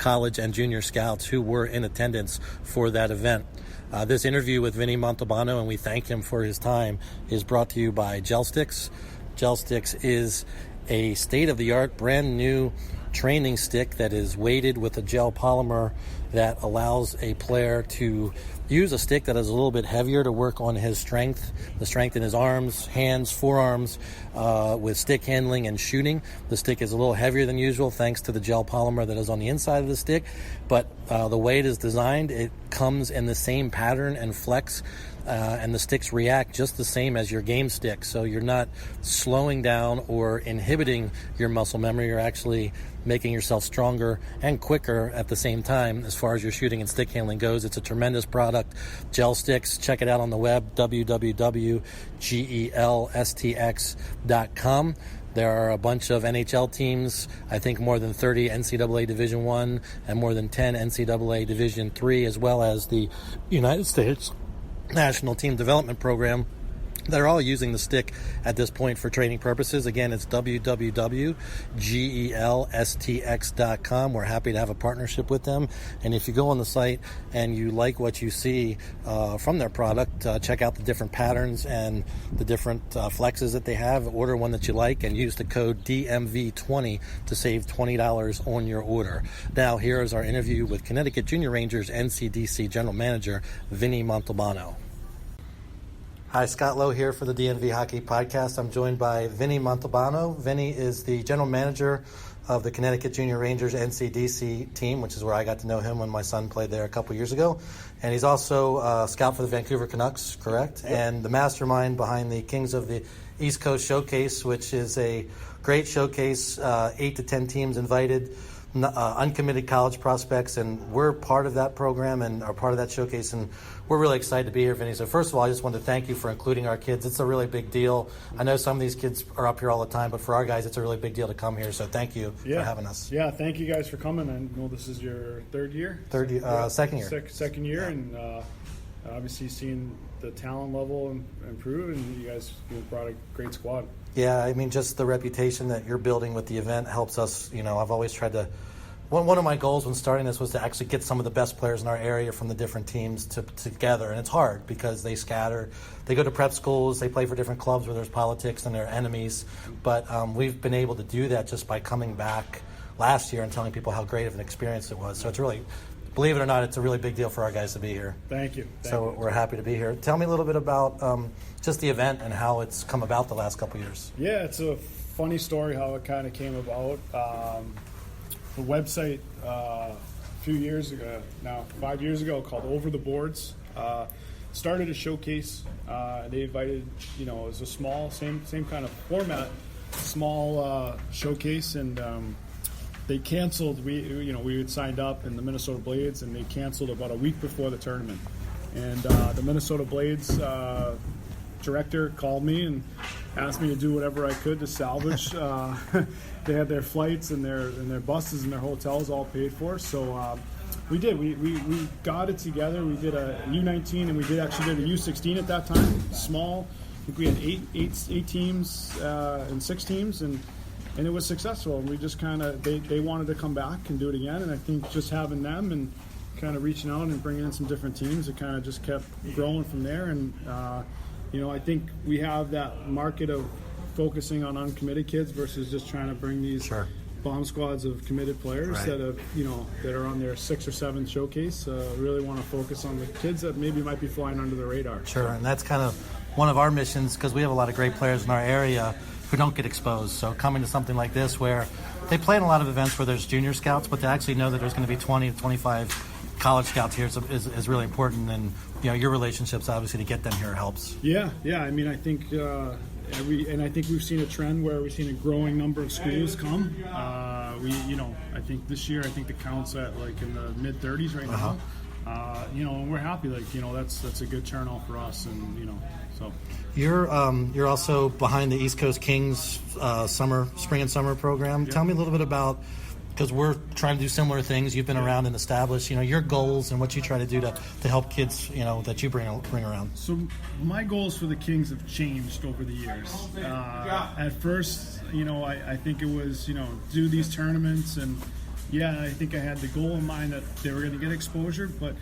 college and junior scouts who were in attendance for that event. This interview with Vinnie Montalbano, and we thank him for his time, is brought to you by Gel Sticks. Gel Sticks is a state-of-the-art, brand new training stick that is weighted with a gel polymer that allows a player to use a stick that is a little bit heavier to work on his strength, the strength in his arms, hands, forearms, with stick handling and shooting. The stick is a little heavier than usual thanks to the gel polymer that is on the inside of the stick, but the way it is designed, it comes in the same pattern and flex, and the sticks react just the same as your game stick, so you're not slowing down or inhibiting your muscle memory. You're actually making yourself stronger and quicker at the same time as far as your shooting and stick handling goes. It's a tremendous product. Gel Sticks, check it out on the web, www.gelstx.com. There are a bunch of NHL teams, I think more than 30 NCAA Division I and more than 10 NCAA Division III, as well as the United States National Team Development Program. They're all using the stick at this point for training purposes. Again, it's www.gelstx.com. We're happy to have a partnership with them. And if you go on the site and you like what you see from their product, check out the different patterns and the different flexes that they have. Order one that you like and use the code DMV20 to save $20 on your order. Now, here is our interview with Connecticut Junior Rangers NCDC General Manager Vinnie Montalbano. Hi, Scott Lowe here for the DMV Hockey Podcast. I'm joined by Vinnie Montalbano. Vinnie is the general manager of the Connecticut Junior Rangers NCDC team, which is where I got to know him when my son played there a couple years ago. And he's also a scout for the Vancouver Canucks, correct? Yep. And the mastermind behind the Kings of the East Coast Showcase, which is a great showcase, 8 to 10 teams invited, uncommitted college prospects, and we're part of that program and are part of that showcase, and we're really excited to be here, Vinnie. So first of all, I just want to thank you for including our kids. It's a really big deal. I know some of these kids are up here all the time, but for our guys, it's a really big deal to come here, so thank you for having us. Yeah, thank you guys for coming. I know this is your second year. Second year, and obviously seeing the talent level improve, and you guys brought a great squad. Yeah, I mean, just the reputation that you're building with the event helps us. You know, I've always tried to, one of my goals when starting this was to actually get some of the best players in our area from the different teams together. And it's hard because they scatter. They go to prep schools. They play for different clubs where there's politics and they're enemies. But we've been able to do that just by coming back last year and telling people how great of an experience it was. So it's really, believe it or not, it's a really big deal for our guys to be here. Thank you. We're happy to be here. Tell me a little bit about just the event and how it's come about the last couple of years. Yeah, it's a funny story how it kind of came about. The website a few years ago, now 5 years ago, called Over the Boards, started a showcase. They invited, it was a small, same kind of format, small showcase, and they canceled. We had signed up in the Minnesota Blades, and they canceled about a week before the tournament. And the Minnesota Blades director called me and asked me to do whatever I could to salvage. They had their flights and their buses and their hotels all paid for. So we did. We got it together. We did a U19 and we did a U16 at that time. Small. I think we had eight teams and 6 teams, and it was successful. And we just kind of they wanted to come back and do it again. And I think just having them and kind of reaching out and bringing in some different teams, it kind of just kept growing from there. And I think we have that market of focusing on uncommitted kids versus just trying to bring these bomb squads of committed players that have, that are on their 6th or 7th showcase. Really want to focus on the kids that maybe might be flying under the radar. Sure, and that's kind of one of our missions because we have a lot of great players in our area who don't get exposed. So coming to something like this where they play in a lot of events where there's junior scouts, but to actually know that there's going to be 20 to 25 college scouts here is really important, and your relationships obviously to get them here helps. Yeah. I mean, I think I think we've seen a trend where we've seen a growing number of schools come. I think this year the count's at like in the mid 30s right now. And we're happy. That's a good turnout for us, and so. You're also behind the East Coast Kings spring and summer program. Tell me a little bit about, because we're trying to do similar things. You've been around and established, your goals and what you try to do to help kids, that you bring around. So my goals for the Kings have changed over the years. At first, I think it was, do these tournaments and Yeah, I think I had the goal in mind that they were going to get exposure, but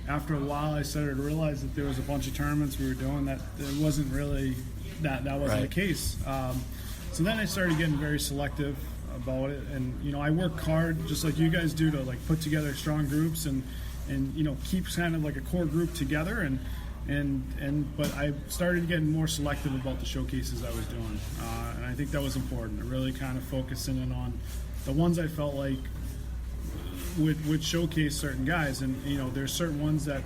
after a while I started to realize that there was a bunch of tournaments we were doing that it wasn't really, that wasn't the case. So then I started getting very selective about it, and I work hard just like you guys do to like put together strong groups and keep kind of like a core group together, but I started getting more selective about the showcases I was doing, and I think that was important. I really kind of focusing in on the ones I felt like would showcase certain guys, and there's certain ones that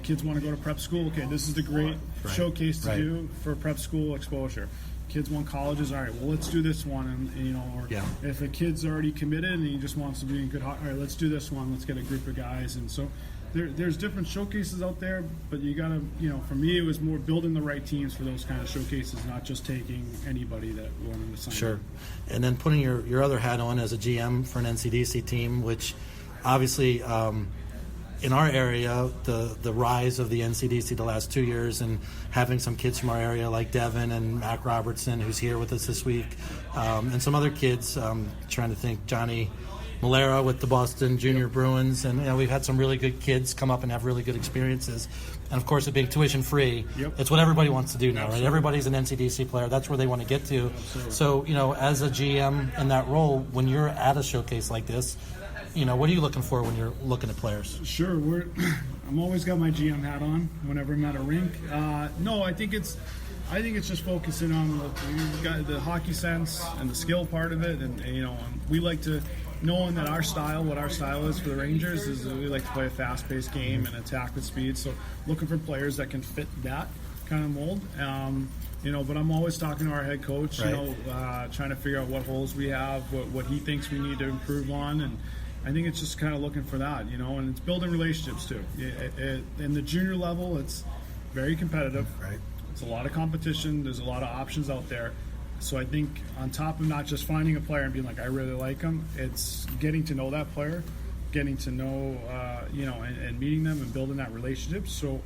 kids want to go to prep school. Okay, this is the great showcase to do for prep school exposure. Kids want colleges. All right, well, let's do this one, and if a kid's already committed and he just wants to be in good, all right, let's do this one. Let's get a group of guys, and so there's different showcases out there. But you gotta, for me, it was more building the right teams for those kind of showcases, not just taking anybody that wanted to sign. Sure, and then putting your other hat on as a GM for an NCDC team, which obviously. In our area, the rise of the NCDC the last 2 years, and having some kids from our area like Devin and Mac Robertson, who's here with us this week, and some other kids, trying to think, Johnny Malera with the Boston Junior Bruins, and we've had some really good kids come up and have really good experiences. And of course, it being tuition free, it's what everybody wants to do now, right? Everybody's an NCDC player. That's where they want to get to. Absolutely. So, as a GM in that role, when you're at a showcase like this, what are you looking for when you're looking at players? Sure, I'm always got my GM hat on whenever I'm at a rink. No, I think it's just focusing on the hockey sense and the skill part of it, and we like to, knowing that what our style is for the Rangers is we like to play a fast-paced game and attack with speed. So looking for players that can fit that kind of mold. But I'm always talking to our head coach, trying to figure out what holes we have, what he thinks we need to improve on, and I think it's just kind of looking for that, and it's building relationships too. In the junior level, it's very competitive. Right. It's a lot of competition. There's a lot of options out there. So I think on top of not just finding a player and being like, I really like him, it's getting to know that player, getting to know, and meeting them and building that relationship. So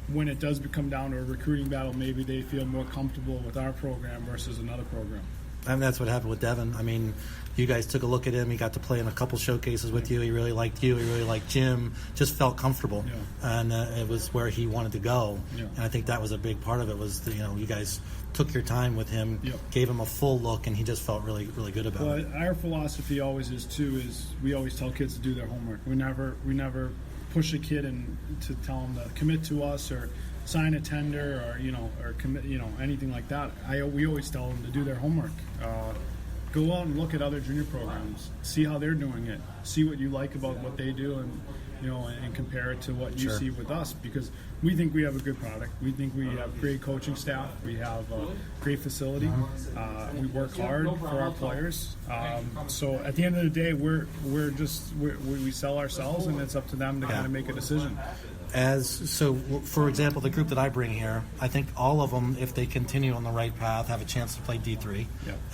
when it does come down to a recruiting battle, maybe they feel more comfortable with our program versus another program. And that's what happened with Devin. I mean, you guys took a look at him. He got to play in a couple showcases with you. He really liked you. He really liked Jim. Just felt comfortable, and it was where he wanted to go. And I think that was a big part of it. Was you guys took your time with him, gave him a full look, and he just felt really, really good about it. But our philosophy always is we always tell kids to do their homework. We never push a kid and to tell them to commit to us or sign a tender or commit, anything like that. We always tell them to do their homework. Go out and look at other junior programs, see how they're doing it, see what you like about what they do, and and compare it to what you see with us, because we think we have a good product. We think we have great coaching staff. We have a great facility. We work hard for our players. So at the end of the day, we sell ourselves, and it's up to them to kind of make a decision. For example, the group that I bring here, I think all of them, if they continue on the right path, have a chance to play D3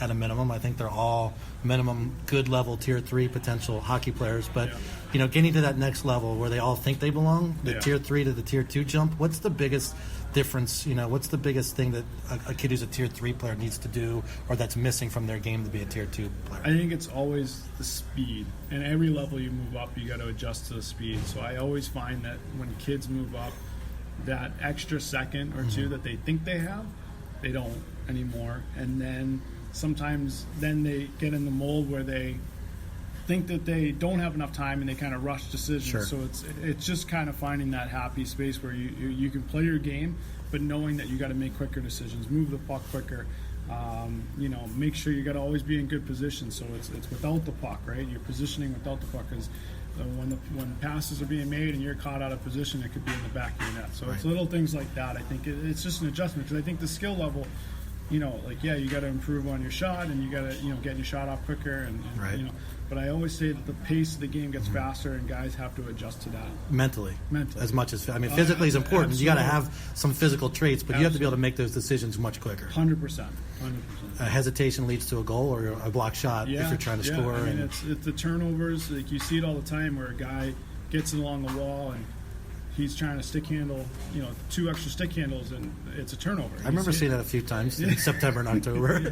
at a minimum. I think they're all minimum good level Tier 3 potential hockey players. But, getting to that next level where they all think they belong, the Tier 3 to the Tier 2 jump, what's the biggest difference? What's the biggest thing that a kid who's a Tier 3 player needs to do, or that's missing from their game to be a Tier 2 player? I think it's always the speed. And every level you move up, you got to adjust to the speed. So I always find that when kids move up, that extra second or two that they think they have, they don't anymore. And then sometimes they get in the mold where they think that they don't have enough time and they kind of rush decisions. Sure. So it's just kind of finding that happy space where you can play your game, but knowing that you got to make quicker decisions, move the puck quicker. Make sure you got to always be in good position. So it's without the puck, right? You're positioning without the puck, because when passes are being made and you're caught out of position, it could be in the back of your net. So it's little things like that. I think it's just an adjustment, because I think the skill level, you got to improve on your shot, and you got to get your shot off quicker, and But I always say that the pace of the game gets faster, and guys have to adjust to that. Mentally. As much as physically is important. Absolutely. You got to have some physical traits, but you have to be able to make those decisions much quicker. 100%. Hesitation leads to a goal or a block shot if you're trying to score. It's the turnovers. Like, you see it all the time where a guy gets it along the wall and he's trying to stick handle, 2 extra stick handles, and it's a turnover. I remember seeing that a few times in September and October.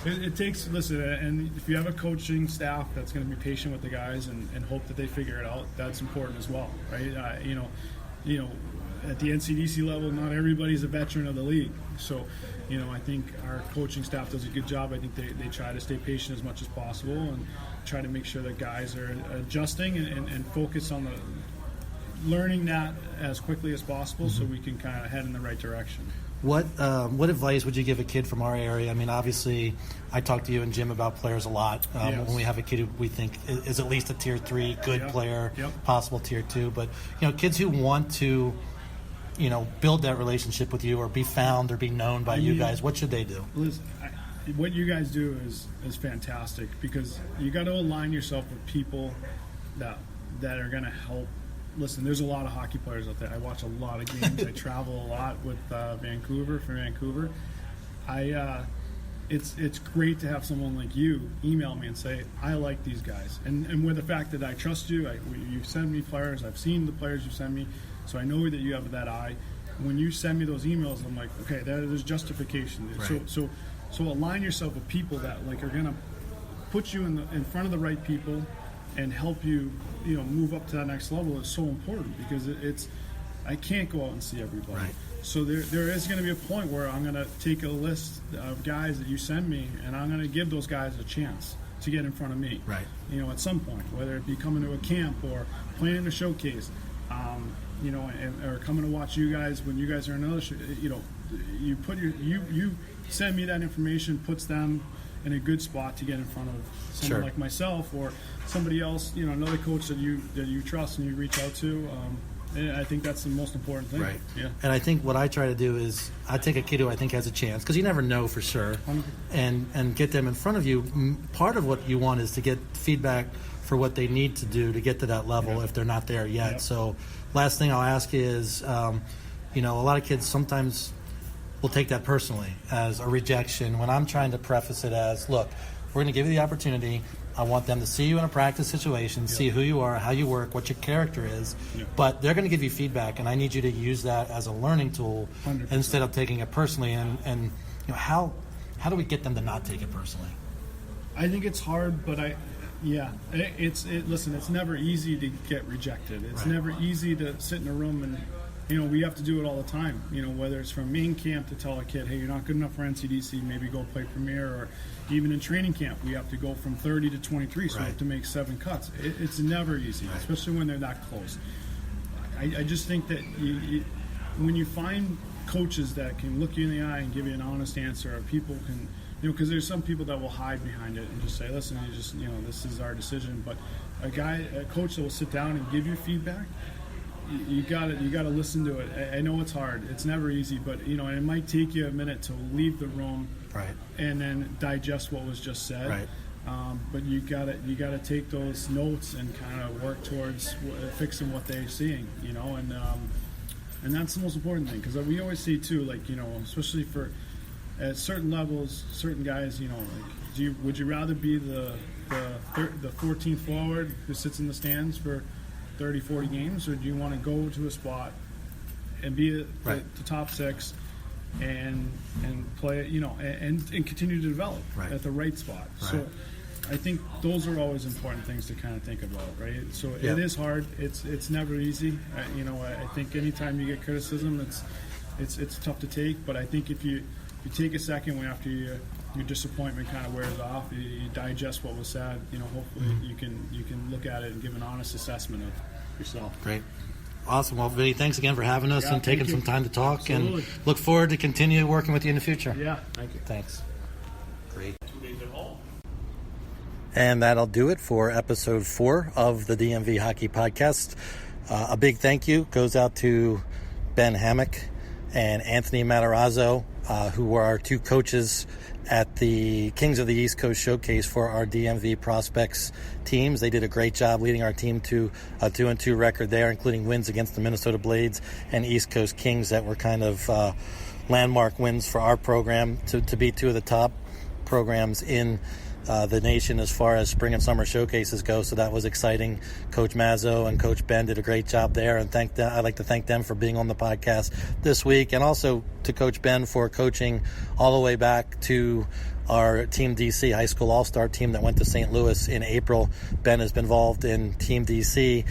It takes, listen, and if you have a coaching staff that's going to be patient with the guys and hope that they figure it out, that's important as well, right? At the NCDC level, not everybody's a veteran of the league. So, I think our coaching staff does a good job. I think they try to stay patient as much as possible and try to make sure that guys are adjusting and focus on the learning that as quickly as possible, so we can kind of head in the right direction. What advice would you give a kid from our area? I mean, obviously, I talk to you and Jim about players a lot. Yes. When we have a kid who we think is at least a Tier 3 good player, possible Tier 2. But, kids who want to, build that relationship with you or be found or be known by you guys, what should they do? Listen, what you guys do is fantastic, because you got to align yourself with people that are going to help. Listen, there's a lot of hockey players out there. I watch a lot of games. I travel a lot with Vancouver. It's great to have someone like you email me and say, I like these guys. And with the fact that I trust you, you send me players. I've seen the players you send me, so I know that you have that eye. When you send me those emails, I'm like, okay, there's justification. Right. So align yourself with people that are going to put you in front of the right people and help you, move up to that next level is so important, because I can't go out and see everybody. Right. So there is going to be a point where I'm going to take a list of guys that you send me, and I'm going to give those guys a chance to get in front of me. Right. At some point, whether it be coming to a camp or playing a showcase, or coming to watch you guys when you guys are in another show. You put you send me that information, puts them in a good spot to get in front of someone like myself or somebody else, another coach that you trust and you reach out to. And I think that's the most important thing. Right. Yeah. And I think what I try to do is I take a kid who I think has a chance, because you never know for sure, and get them in front of you. Part of what you want is to get feedback for what they need to do to get to that level if they're not there yet. Yep. So last thing I'll ask you is, a lot of kids sometimes will take that personally as a rejection when I'm trying to preface it as, look, we're going to give you the opportunity. I want them to see you in a practice situation, see who you are, how you work, what your character is, but they're going to give you feedback, and I need you to use that as a learning tool 100%. Instead of taking it personally. And how do we get them to not take it personally? I think it's hard, but listen, it's never easy to get rejected. It's never easy to sit in a room and, we have to do it all the time. Whether it's from main camp to tell a kid, hey, you're not good enough for NCDC, maybe go play Premier, or even in training camp, we have to go from 30 to 23, so we have to make 7 cuts. It's never easy, especially when they're that close. I just think that when you find coaches that can look you in the eye and give you an honest answer, or people can, because there's some people that will hide behind it and just say, listen, this is our decision. But a coach that will sit down and give you feedback, you got to listen to it. I know it's hard. It's never easy, but it might take you a minute to leave the room, and then digest what was just said. But you got to take those notes and kind of work towards fixing what they're seeing. And that's the most important thing, because we always see too, especially for at certain levels, certain guys, would you rather be the 14th forward who sits in the stands for 30, 40 games, or do you want to go to a spot and be the top 6 and play, and continue to develop at the right spot? So I think those are always important things to kind of think about, right? So it is hard. It's never easy. I think anytime you get criticism, it's tough to take. But I think if you take a second after your disappointment kind of wears off, you digest what was said. Hopefully you can look at it and give an honest assessment of yourself. Great. Awesome. Well, Vinnie, thanks again for having us and taking some time to talk. Absolutely. And look forward to continue working with you in the future. Yeah, thank you. Thanks. Great. And that'll do it for episode 4 of the DMV Hockey Podcast. A big thank you goes out to Ben Hammock and Anthony Matarazzo, who were our 2 coaches at the Kings of the East Coast Showcase for our DMV Prospects teams. They did a great job leading our team to a 2-2 record there, including wins against the Minnesota Blades and East Coast Kings that were kind of landmark wins for our program to be 2 of the top programs in the nation as far as spring and summer showcases go. So that was exciting. Coach Mazzo and Coach Ben did a great job there, and I'd like to thank them for being on the podcast this week, and also to Coach Ben for coaching all the way back to our Team DC high school all-star team that went to St. Louis in April. Ben has been involved in Team DC